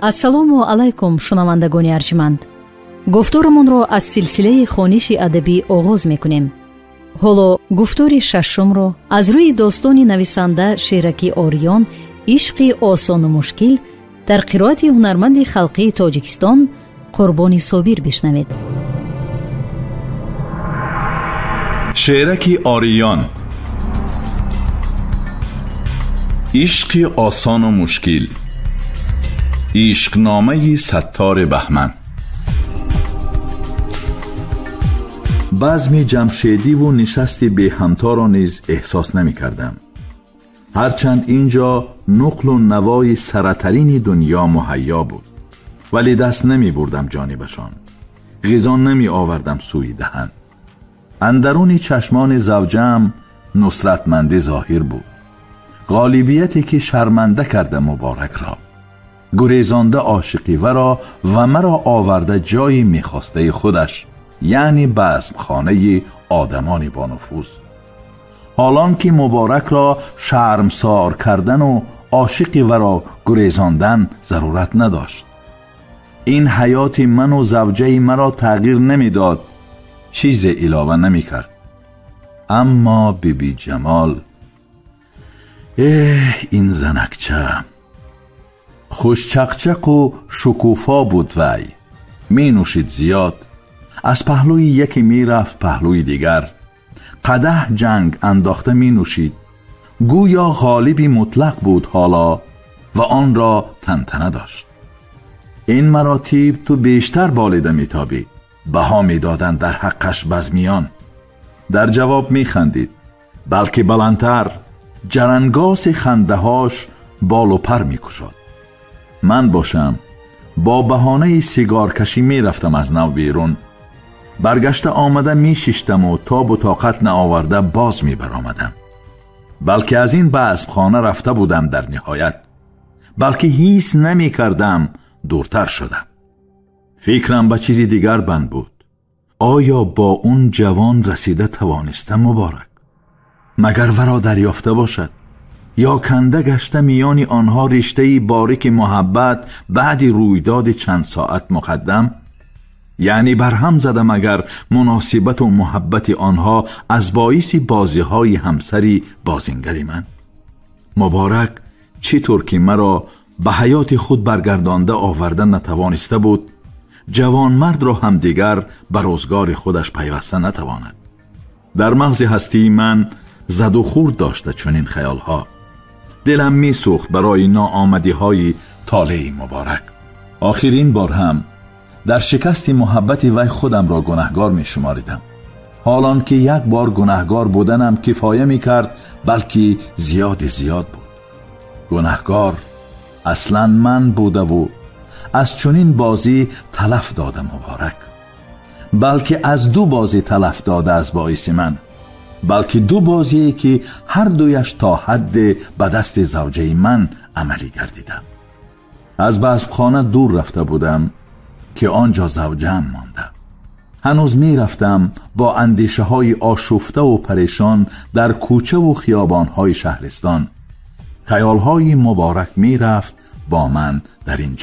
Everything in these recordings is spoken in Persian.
ассалому алайкум шунавандагони арҷманд. гуфторамонро аз силсилаи хониши адабӣ оғоз мекунем. ҳоло гуфтори шашумро аз рӯи достони нависанда шераки ориён ишқи осону мушкил дар қироати ҳунарманди халқии тоҷикистон қурбони собир бишнавед. شعرکی آریان. عشق آسان و مشکل. عشقنامه ستار بهمن. بزم جمشیدی و نشست به همتا را نیز احساس نمی کردم. هرچند اینجا نقل و نوای سرترین دنیا مهیا بود، ولی دست نمی بردم جانبشان. غذا نمی آوردم سوی دهن. اندرون چشمان زوجم نصرتمندی ظاهر بود. غالبیتی که شرمنده کرده مبارک را، گریزانده عاشقی ورا و مرا آورده جای میخواسته خودش، یعنی بزم خانه آدمان با نفوذ. حالان که مبارک را شرمسار کردن و عاشقی ورا گریزاندن ضرورت نداشت. این حیات من و زوجه مرا تغییر نمیداد، چیز علاوه نمی کرد. اما بیبی جمال، این زنکچه خوش چقچق و شکوفا بود. وی می نوشید زیاد، از پهلوی یکی می رفت پهلوی دیگر. قدح جنگ انداخته می نوشید، گویا غالبی مطلق بود حالا و آن را تنتنه داشت. این مراتب تو بیشتر بالیده می تابید. بها می دادن در حقش بزمیان. در جواب می خندید، بلکه بلندتر. جرنگاس خنده هاش بال و پر می کشد. من باشم با بهانه سیگار کشی می رفتم از نو بیرون. برگشته آمده می ششتم و تاب و طاقت نآورده باز می برآمدم. بلکه از این بزم خانه رفته بودم در نهایت، بلکه هیچ نمی کردم دورتر شدم. فکرم به چیزی دیگر بند بود. آیا با اون جوان رسیده توانستم مبارک؟ مگر ورا دریافته باشد؟ یا کنده گشته میان آنها رشته باریک محبت بعد رویداد چند ساعت مقدم؟ یعنی برهم زده مگر مناسبت و محبت آنها از باعث بازی های همسری بازینگری من؟ مبارک چطور که مرا به حیات خود برگردانده آورده نتوانسته بود، جوان مرد را هم دیگر به روزگار خودش پیوسته نتواند. در مغز هستی من زد و خورد داشته چنین خیالها. دلم می سوخت برای ناآمدی های طالع مبارک. آخرین بار هم در شکست محبت وی خودم را گناهگار می شماریدم، حالان که یک بار گناهگار بودنم کفایه می کرد، بلکه زیاد بود. گناهگار اصلا من بوده و از چنین بازی تلف داده مبارک. بلکه از دو بازی تلف داده از باعث من، بلکه دو بازی که هر دویش تا حد به دست زوجه من عملی گردیدم. از بزمخانه دور رفته بودم که آنجا زوجم مانده. هنوز می رفتم با اندیشه های آشفته و پریشان در کوچه و خیابان های شهرستان. خیال های مبارک می رفت با من در این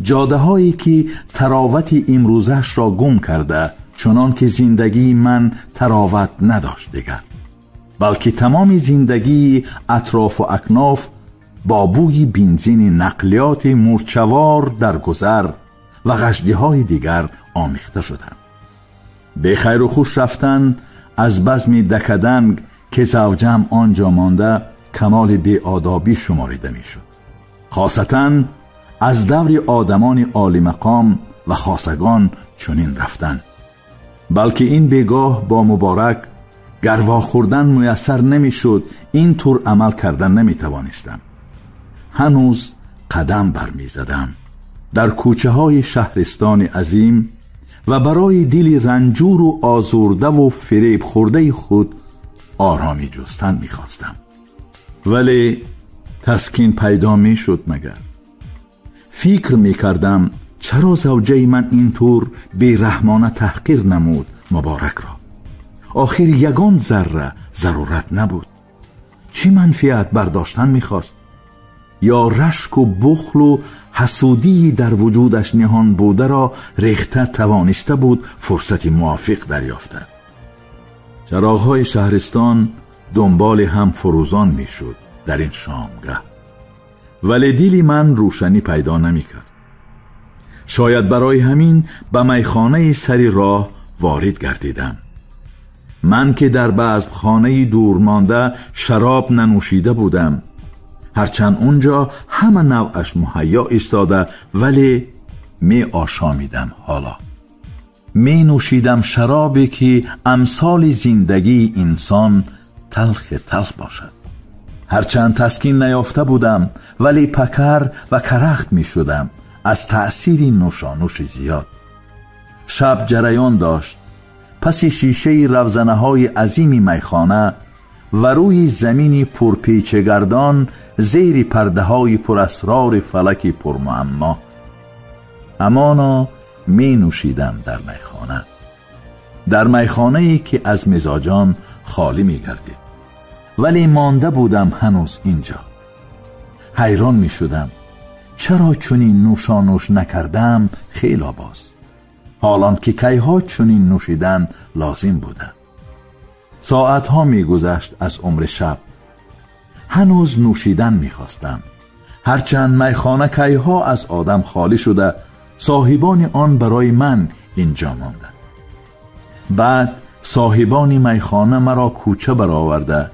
جاده هایی که تراوت امروزش را گم کرده، چنان که زندگی من تراوت نداشت دیگر، بلکه تمام زندگی اطراف و اکناف با بوی بنزین نقلیات مورچوار در گذر و غشدی های دیگر آمیخته شدم. به خیر و خوش رفتن از بزم دکدنگ که زوجم آنجا مانده کمال بی‌آدابی شماریده می شد. خاصتاً از دور آدمان عالی مقام و خاصگان چنین رفتن. بلکه این بگاه با مبارک گروا خوردن میسر نمی شد، این طور عمل کردن نمی توانستم. هنوز قدم برمی زدم در کوچه های شهرستان عظیم و برای دل رنجور و آزرده و فریب خورده خود آرامی جستن می خواستم. ولی تسکین پیدا می شد مگر؟ فکر می کردم چرا زوجه من اینطور بی‌رحمانه تحقیر نمود مبارک را؟ آخر یگان ذره ضرورت نبود. چی منفعت برداشتن می خواست؟ یا رشک و بخل و حسودی در وجودش نهان بوده را ریخته توانسته بود فرصتی موافق دریافته. چراغ‌های شهرستان دنبال هم فروزان می‌شد در این شامگه، ولی دل من روشنی پیدا نمی‌کرد. شاید برای همین به میخانه سر راه وارد گردیدم. من که در بزمخانه دور مانده شراب ننوشیده بودم، هرچند اونجا همه نوعش مهیا ایستاده، ولی می آشامیدم. حالا می نوشیدم شرابی که امثال زندگی انسان تلخ باشد. هرچند تسکین نیافته بودم، ولی پکر و کرخت می شدم از تأثیر نوشانوش زیاد. شب جریان داشت. پس شیشه روزنه های عظیم میخانه و روی زمین پرپیچگردان زیر پرده های پر اسرار فلک پرمعما همانا می نوشیدم در میخانه ای که از مزاجان خالی می گردید، ولی مانده بودم هنوز اینجا. حیران می شدم چرا چنین نوشانوش نکردم خیلی باز، حالان که کیها چنین نوشیدن لازم بوده. ساعتها می گذشت از عمر شب، هنوز نوشیدن می خواستم. هرچند میخانه کیها از آدم خالی شده، صاحبان آن برای من اینجا مانده. بعد صاحبان میخانه مرا کوچه برآورده،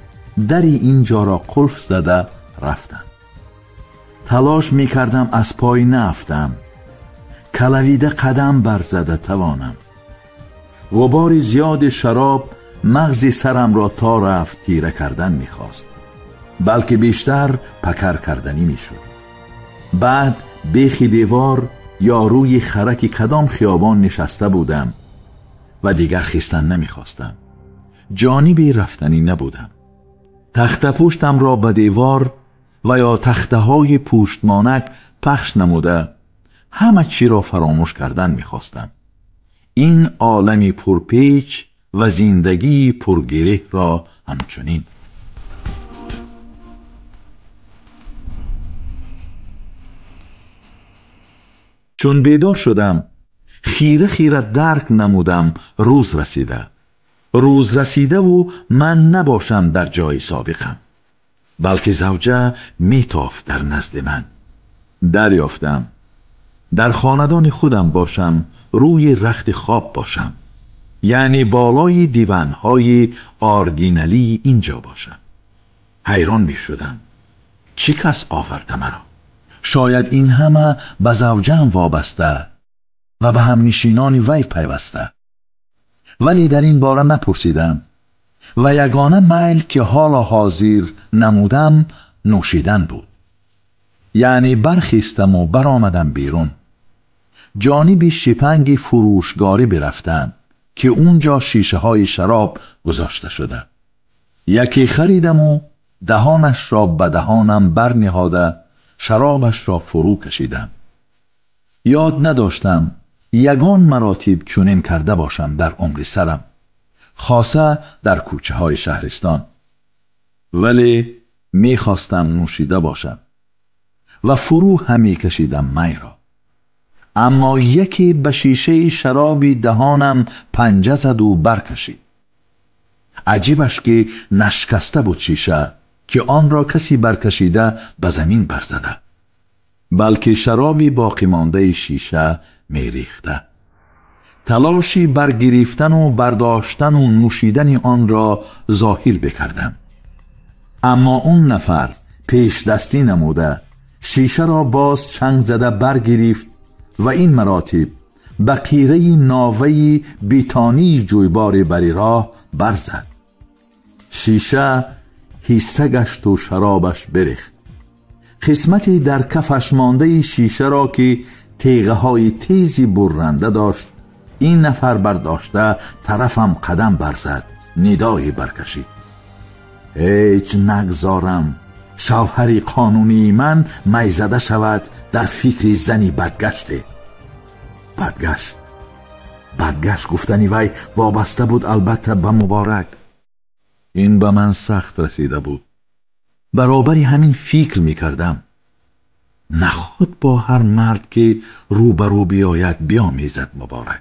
دری اینجا را قلف زده رفتند. تلاش می کردم از پای نافتم، کلویده قدم برزده توانم. غبار زیاد شراب مغز سرم را تا رفت تیره کردن می خواست، بلکه بیشتر پکر کردنی می شد. بعد بیخ دیوار یا روی خرک کدام خیابان نشسته بودم و دیگر خیستن نمی خواستم. جانبی رفتنی نبودم. تخته پوشتم را به دیوار و یا تخته های پوشتمانک پخش نموده همه چی را فراموش کردن می خواستم. این عالمی پرپیچ و زندگی پرگره را همچنین. چون بیدار شدم خیره درک نمودم روز رسیده و من نباشم در جای سابقم، بلکه زوجه میتافت در نزد من. دریافتم در خاندان خودم باشم، روی رخت خواب باشم، یعنی بالای دیوانهای آرگینالی اینجا باشم. حیران می شدم چی کس آورده مرا؟ شاید این همه به زوجم وابسته و به همنشینان وی پیوسته، ولی در این باره نپرسیدم و یگانه میل که حالا حاضر نمودم نوشیدن بود. یعنی برخیستم و برآمدم بیرون. جانب شپنگ فروشگاری برفتم که اونجا شیشه های شراب گذاشته شده. یکی خریدم و دهانش را به دهانم برنهاده شرابش را فرو کشیدم. یاد نداشتم یگان مراتب چنین کرده باشم در عمر سرم، خاصه در کوچه های شهرستان. ولی میخواستم نوشیده باشم و فرو همی کشیدم می را. اما یکی به شیشه شرابی دهانم پنجه زد و برکشید. عجیبش که نشکسته بود شیشه که آن را کسی برکشیده به زمین برزده، بلکه شرابی باقی مانده شیشه میریخته. تلاشی برگرفتن و برداشتن و نوشیدن آن را ظاهر بکردم، اما اون نفر پیش دستی نموده شیشه را باز چنگ زده برگرفت و این مراتب به قیره ناوی بیتانی جویبار بری راه برزد. شیشه حصه گشت و شرابش بریخت. قسمتی در کفش مانده شیشه را که تیغه های تیزی برنده داشت این نفر برداشته طرفم قدم برزد، ندایی برکشید: هیچ نگذارم شوهری قانونی من میزده شود در فکر زنی بدگشته. بدگشت گفتنی وی وابسته بود البته به مبارک. این به من سخت رسیده بود. برابری همین فکر می کردم. نخود با هر مرد که روبرو بیاید بیامیزد مبارک.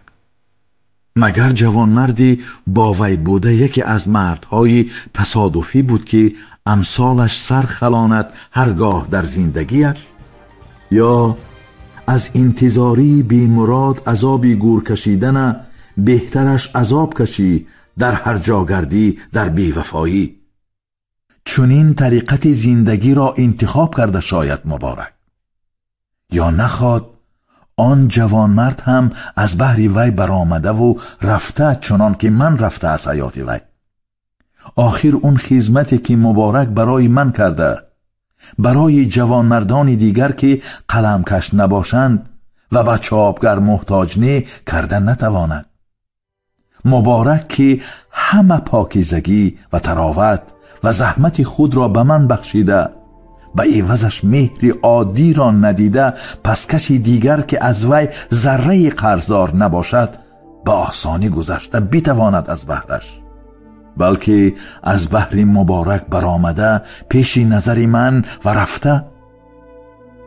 مگر جوان مردی با وی بوده یکی از مردهای تصادفی بود که امثالش سر خلاند هرگاه در زندگیش؟ یا از انتظاری بی مراد عذابی گور کشیدن بهترش عذاب کشی در هر جاگردی در بیوفایی؟ چنین طریقت زندگی را انتخاب کرده شاید مبارک. یا نخواد آن جوان مرد هم از بحر وی برآمده و رفته چنان که من رفته از حیات وی. آخر اون خدمتی که مبارک برای من کرده برای جوان مردان دیگر که قلمکش نباشند و به چاپگر محتاج نه کردن نتواند. مبارک که همه پاکیزگی و تراوت و زحمت خود را به من بخشیده به عوضش مهر عادی را ندیده، پس کسی دیگر که از وی ذره قرضدار نباشد به آسانی گذشته بتواند از بحرش، بلکه از بحر مبارک برآمده پیش نظر من و رفته.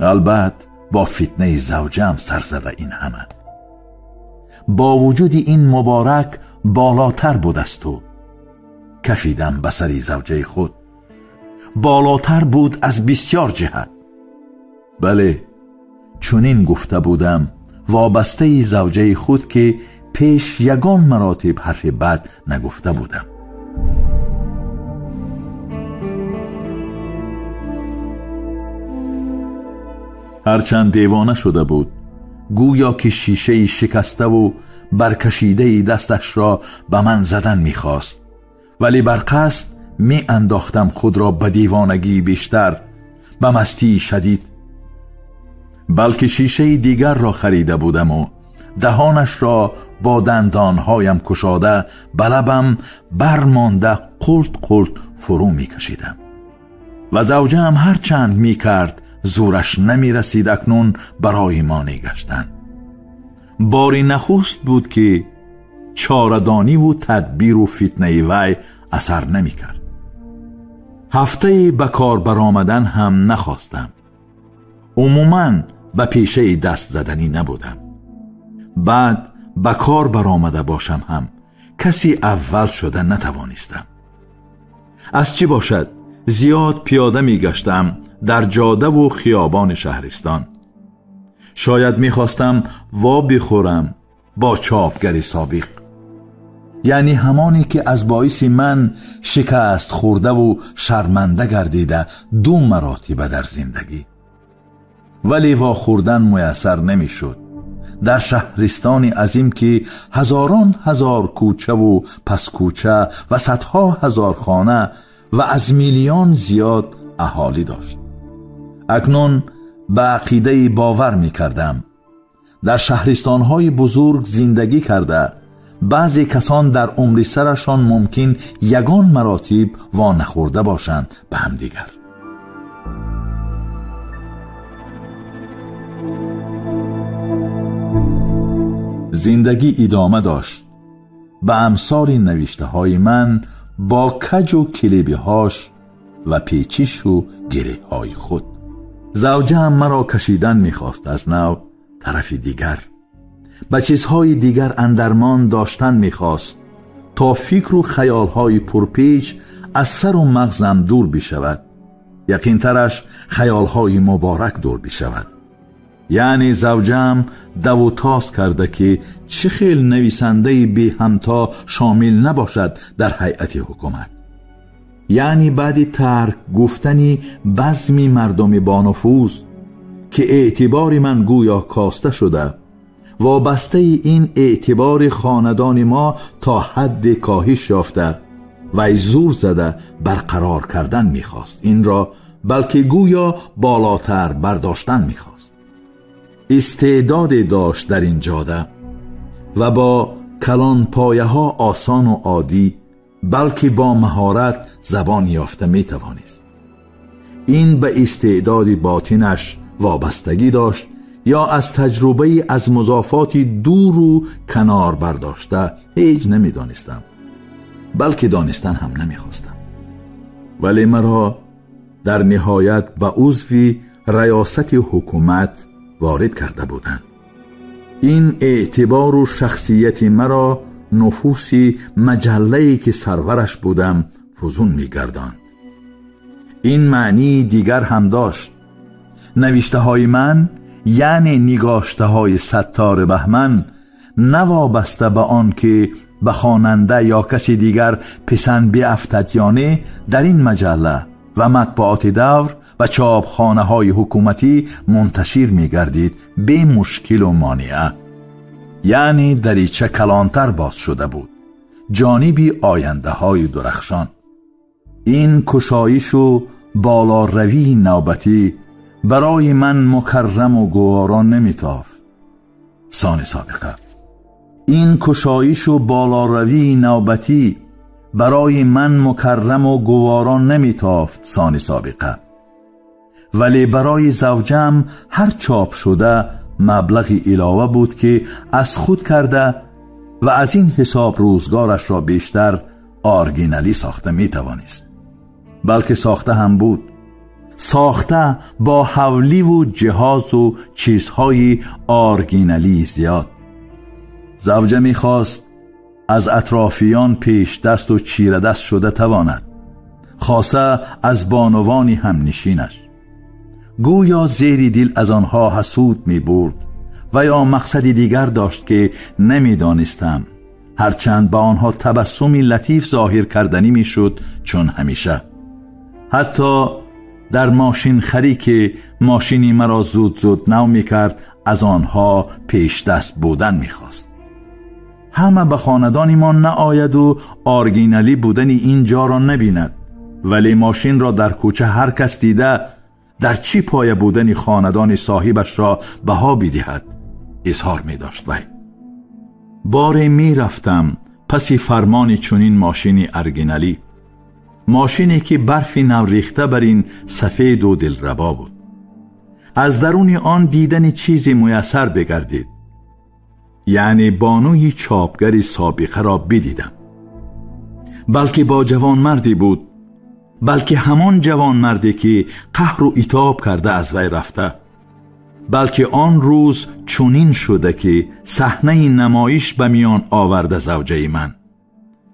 البته با فتنه زوجم سرزده این همه. با وجود این مبارک بالاتر بودست و کفیدم به سر زوجه خود، بالاتر بود از بسیار جهت. بله چنین گفته بودم وابسته زوجه خود که پیش یگان مراتب حرف بد نگفته بودم. هرچند دیوانه شده بود، گویا که شیشه شکسته و برکشیده دستش را به من زدن می‌خواست، ولی بر قصد می انداختم خود را به دیوانگی بیشتر، به مستی شدید. بلکه شیشه دیگر را خریده بودم و دهانش را با دندانهایم کشاده به لبم برمانده قلت قلت فرو می کشیدم و زوجم هر چند می کرد زورش نمی رسید اکنون برای مانع گشتن. باری نخست بود که چاره‌دانی و تدبیر و فتنه وی اثر نمی کرد. هفته به کار برآمدن هم نخواستم. عموماً به پیشه دست زدنی نبودم. بعد به کار برآمده باشم هم کسی اول شده نتوانستم. از چی باشد زیاد پیاده می گشتم در جاده و خیابان شهرستان. شاید می خواستم وا بخورم با چاپگر سابق، یعنی همانی که از باعث من شکست خورده و شرمنده گردیده 2 مراتب در زندگی. ولی وا خوردن میسر نمی شد در شهرستان عظیم که هزاران هزار کوچه و پس کوچه و صدها هزار خانه و از میلیون زیاد اهالی داشت. اکنون به عقیده باور می کردم در شهرستانهای بزرگ زندگی کرده بعضی کسان در عمر سرشان ممکن یگان مراتب وا نخورده باشند به هم دیگر. زندگی ادامه داشت به امثال نوشته های من با کج و کلیبی هاش و پیچیش و گره های خود. زوجم مرا کشیدن میخواست از نو طرف دیگر، به چیزهای دیگر اندرمان داشتن میخواست تا فکر و خیالهای پرپیچ از سر و مغزم دور بشود، یقینترش خیالهای مبارک دور بشود. یعنی زوجم دو و تاس کرده که چه خیل نویسنده بی همتا شامل نباشد در هیئت حکومت. یعنی بعد ترک گفتنی بزمی مردم بانفوذ که اعتبار من گویا کاسته شده، وابسته این اعتبار خاندان ما تا حد کاهش یافته و زور زده برقرار کردن میخواست. این را بلکه گویا بالاتر برداشتن میخواست. استعداد داشت در این جاده و با کلان پایه ها آسان و عادی، بلکه با مهارت زبان یافته میتوانست. این به استعداد باطنش وابستگی داشت یا از تجربه از مضافاتی دور و کنار برداشته هیچ نمیدانستم، بلکه دانستن هم نمیخواستم. ولی مرا در نهایت به عضوی ریاست حکومت وارد کرده بودند. این اعتبار و شخصیت مرا نفوسی مجله‌ای که سرورش بودم فزون می‌گرداند. این معنی دیگر هم داشت. نوشته های من، یعنی نگاشته های ستار بهمن، نوابسته به آن که به خواننده یا کسی دیگر پسند بیفتد یا نه، در این مجله و مطبوعات دور و چاپخانه های حکومتی منتشر می گردید به مشکل و مانعه. یعنی دریچه کلانتر باز شده بود جانبی آینده های درخشان. این کشایش و بالا روی نوبتی برای من مکرم و گواران نمیتافت. سان سابقه این کشایش و بالا روی نوبتی برای من مکرم و گواران نمیتافت سان سابقه، ولی برای زوجم هر چاپ شده مبلغی علاوه بود که از خود کرده و از این حساب روزگارش را بیشتر آرگینالی ساخته میتوانست. بلکه ساخته هم بود، ساخته با حولی و جهاز و چیزهای آرگینالی زیاد. زوجه میخواست از اطرافیان پیش دست و چیره دست شده تواند، خاصه از بانوانی هم نشینش. گویا زیر دل از آنها حسود می برد و یا مقصدی دیگر داشت که نمی دانستم، هرچند با آنها تبسمی لطیف ظاهر کردنی می شد. چون همیشه حتی در ماشین خری که ماشینی مرا زود نو می کرد از آنها پیش دست بودن می خواست. همه به خاندانی ما نآید و آرگینالی بودن اینجا را نبیند، ولی ماشین را در کوچه هر کس دیده در چی پایه بودن خاندان صاحبش را بها بدهد اظهار می داشت. وی باره می رفتم پسی فرمانی چونین ماشینی ارگینالی، ماشینی که برفی نو ریخته بر این سفید و دلربا بود. از درون آن دیدن چیزی میسر بگردید، یعنی بانوی چاپگر سابقه را بدیدم. بلکه با جوان مردی بود، بلکه همان جوان مردی که قهر و عتاب کرده از وی رفته. بلکه آن روز چنین شده که صحنه نمایش به میان آورده زوجه من.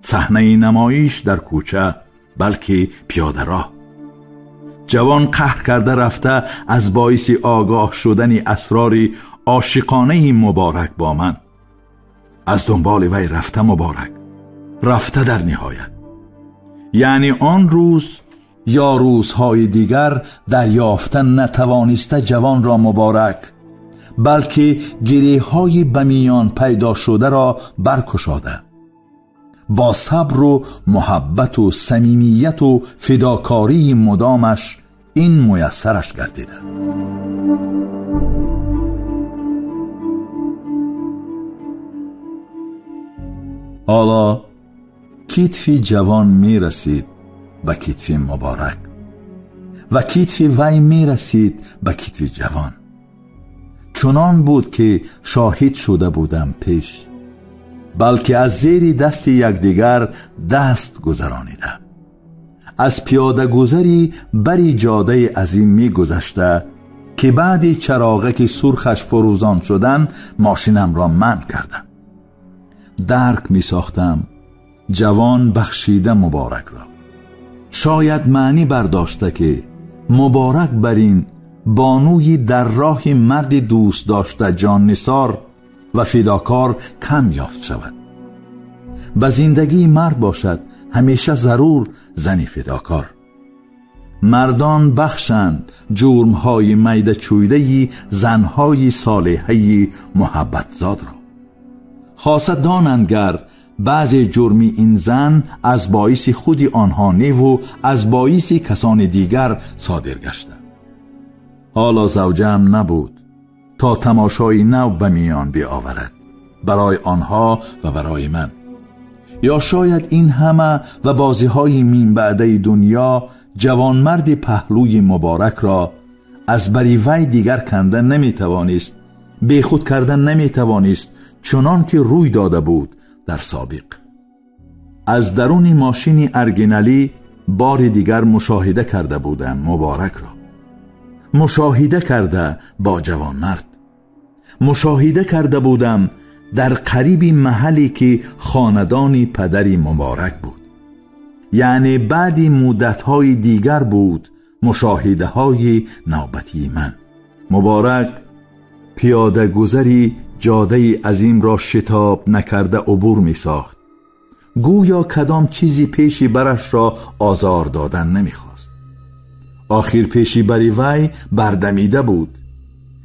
صحنه نمایش در کوچه، بلکه پیاده راه. جوان قهر کرده رفته از باعث آگاه شدن اسرار عاشقانه مبارک با من. از دنبال وی رفته مبارک، رفته در نهایت. یعنی آن روز یا روزهای دیگر دریافتن نتوانسته جوان را مبارک، بلکه گریه‌های به میان پیدا شده را برکشاده. با صبر و محبت و صمیمیت و فداکاری مدامش این میسرش گردیده. حالا کتف جوان می رسید به کتف مبارک و کتف وی می رسید به کتف جوان. چنان بود که شاهد شده بودم پیش، بلکه از زیر دست یکدیگر دست گذرانیده. از پیاده گذری بری جاده عظیم می گذشته که بعد چراغک سرخش فروزان شدن ماشینم را منع کردم. درک می ساختم جوان بخشیده مبارک را. شاید معنی برداشته که مبارک بر این بانوی در راه مرد دوست داشته جان نثار و فداکار کم یافت شود. به زندگی مرد باشد همیشه ضرور زنی فداکار. مردان بخشند جرمهای میده چویده زنهای صالحه محبت زاد را. خاصه دانند گر بعضی جرمی این زن از باعث خودی آنها نه و از باعث کسان دیگر صادر گشته. حالا زوجم نبود تا تماشای نو به میان بیاورد برای آنها و برای من. یا شاید این همه و بازی‌های من بعده دنیا جوانمرد پهلوی مبارک را از بری وی دیگر کندن نمیتوانست، بی خود کردن نمیتوانست، چنان که روی داده بود در سابق. از درون ماشینی ارگینالی بار دیگر مشاهده کرده بودم مبارک را. مشاهده کرده با جوانمرد. مشاهده کرده بودم در قریب محلی که خاندان پدری مبارک بود. یعنی بعدی مدت‌های دیگر بود مشاهده های نوبتی من. مبارک پیاده گذری جاده عظیم را شتاب نکرده عبور می ساخت. گویا کدام چیزی پیشی برش را آزار دادن نمی خواست. آخر پیشی بری وی بردمیده بود،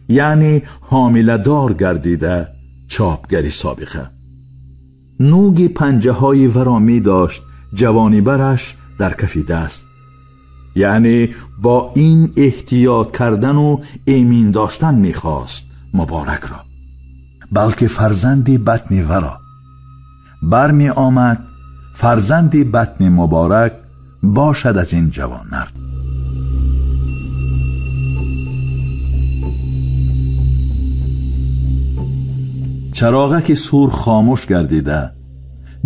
یعنی حامله دار گردیده چاپگری سابقه. نوگ پنجه های ورا می داشت، جوانی برش در کف دست. یعنی با این احتیاط کردن و ایمین داشتن می خواست مبارک را، بلکه فرزندی بطن ورا. برمی آمد فرزندی بطن مبارک باشد از این جوانمرد. چراغک سور خاموش گردیده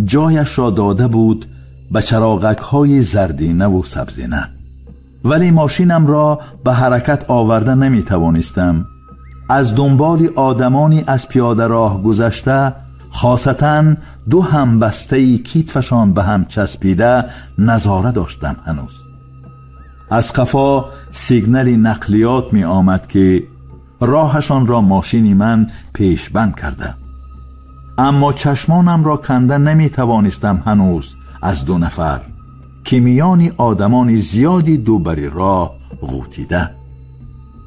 جایش را داده بود به چراغک های زردینه و سبزینه، ولی ماشینم را به حرکت آورده نمی توانستم. از دنبال آدمانی از پیاده راه گذشته، خاصتاً دو همبسته کتفشان به هم چسبیده نظاره داشتم. هنوز از قفا سیگنال نقلیات می آمد که راهشان را ماشینی من پیش بند کرده، اما چشمانم را کنده نمی توانستم هنوز از دو نفر که میان آدمان زیادی دوبری راه غوطیده.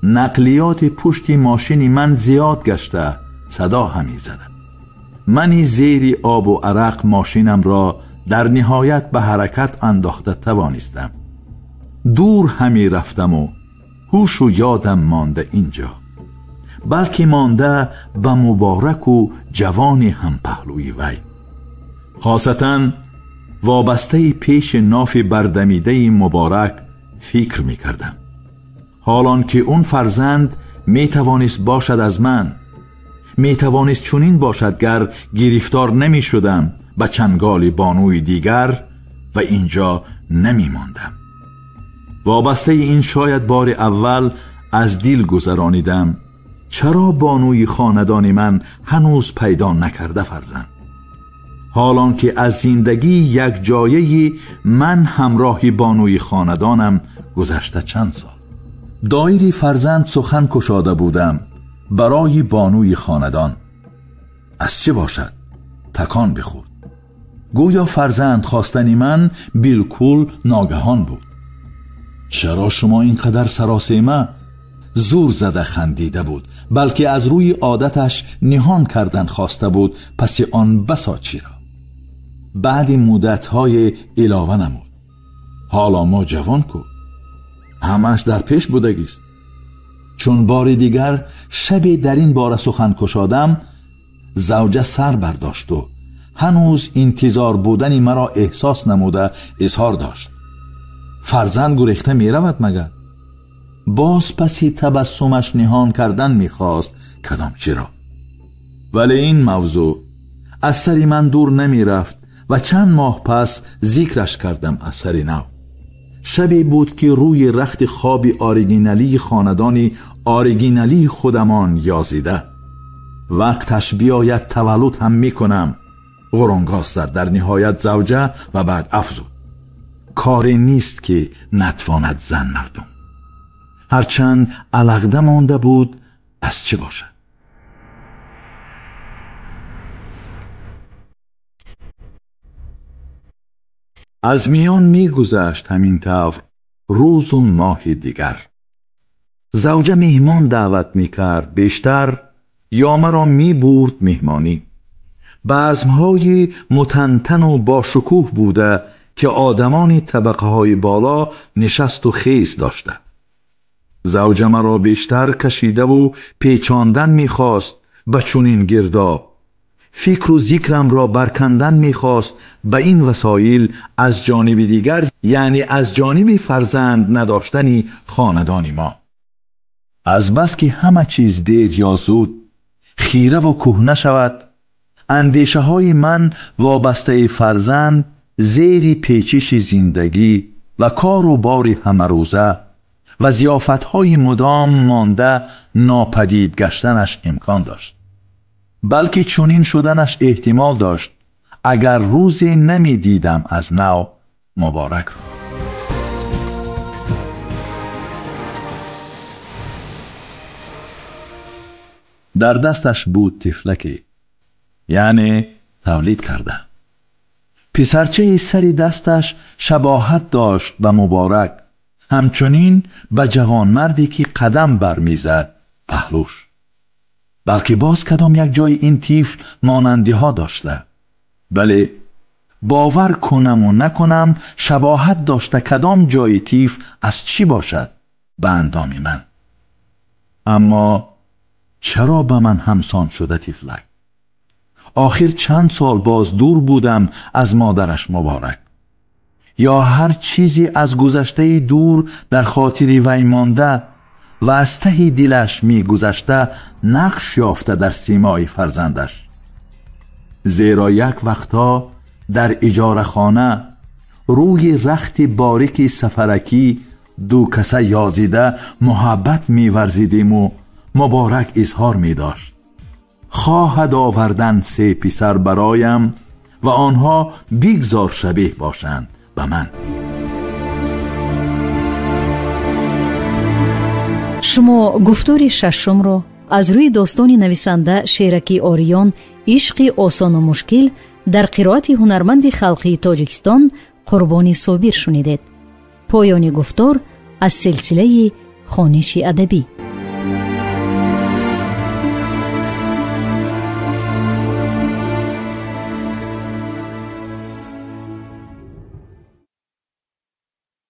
نقلیات پشت ماشینی من زیاد گشته صدا همی زده. منی زیر آب و عرق ماشینم را در نهایت به حرکت انداخته توانستم. دور همی رفتم و هوش و یادم مانده اینجا، بلکه مانده به مبارک و جوانی هم پهلوی وی. خاصتاً وابسته پیش ناف بردمیده مبارک فکر می کردم. حالان که اون فرزند می توانست باشد از من، می توانست چنین باشد گر گرفتار نمی شدم به چنگال بانوی دیگر و اینجا نمی ماندم. وابسته این شاید بار اول از دل گذرانیدم چرا بانوی خاندان من هنوز پیدا نکرده فرزند، حالان که از زندگی یک جایه من همراه بانوی خاندانم گذشته چند سال. دایری فرزند سخن کشاده بودم برای بانوی خاندان. از چه باشد؟ تکان بخورد. گویا فرزند خواستنی من بالکل ناگهان بود. چرا شما اینقدر سراسیمه؟ زور زده خندیده بود، بلکه از روی عادتش نهان کردن خواسته بود. پس آن بسا چرا. بعد مدت‌های علاوه نمود. حالا ما جوان کو، همش در پیش بودگیست. چون بار دیگر شب در این باره سخن کشادم، زوجه سر برداشت و هنوز انتظار بودنی مرا احساس نموده اظهار داشت. فرزند گریخته می رود مگر؟ باز پسی تبسمش نهان کردن می خواست کدام چرا. ولی این موضوع از سری من دور نمی رفت و چند ماه پس ذکرش کردم از سری نو. شبی بود که روی رخت خواب آریگینالی خاندانی آریگینالی خودمان یازیده. وقتش بیاید تولد هم میکنم. غرنگاز زد در نهایت زوجه و بعد افزود: کاری نیست که نتواند زن مردم. هرچند علاقه مانده بود از چه باشد. از میان میگذشت همین طور روز و ماه دیگر. زوجه مهمان دعوت میکرد بیشتر یا مرا میبرد مهمانی. بزمهای متنتن و با شکوه بوده که آدمان طبقه های بالا نشست و خیز داشته. زوجه مرا بیشتر کشیده و پیچاندن میخواست به چنین گرداب. فکر و ذکرم را برکندن میخواست به این وسایل از جانب دیگر، یعنی از جانب فرزند نداشتنی خاندان ما. از بس که همه چیز دیر یا زود خیره و کهنه شود، اندیشه های من وابسته فرزند زیر پیچش زندگی و کار و بار همه روزه و ضیافت‌های مدام مانده ناپدید گشتنش امکان داشت، بلکه چنین شدنش احتمال داشت اگر روزی نمی دیدم از نو مبارک را. در دستش بود تفلکی، یعنی تولید کرده. پسرچه سر دستش شباهت داشت به مبارک، همچنین به جوانمردی که قدم برمیزد پهلوش. بلکه باز کدام یک جای این طفل مانندی ها داشته، بله باور کنم و نکنم شباهت داشته کدام جای طفل از چی باشد به اندام من. اما چرا به من همسان شده طفلک؟ آخر چند سال باز دور بودم از مادرش مبارک، یا هر چیزی از گذشته دور در خاطر وی مانده و از ته دلش می گذشته نقش یافته در سیمای فرزندش. زیرا یک وقتا در اجاره خانه روی رخت باریک سفرکی دو کسه یازیده محبت می ورزیدیم و مبارک اظهار می داشت خواهد آوردن 3 پسر برایم و آنها بیگذار شبیه باشند به من. شما گفتار ششم رو از روی داستان نویسنده شیرکی آریان عشق آسان و مشکل در قرائت هنرمند خلقی تاجیکستان قربانی صابر شنیدید. پایان گفتار از سلسله خوانش ادبی.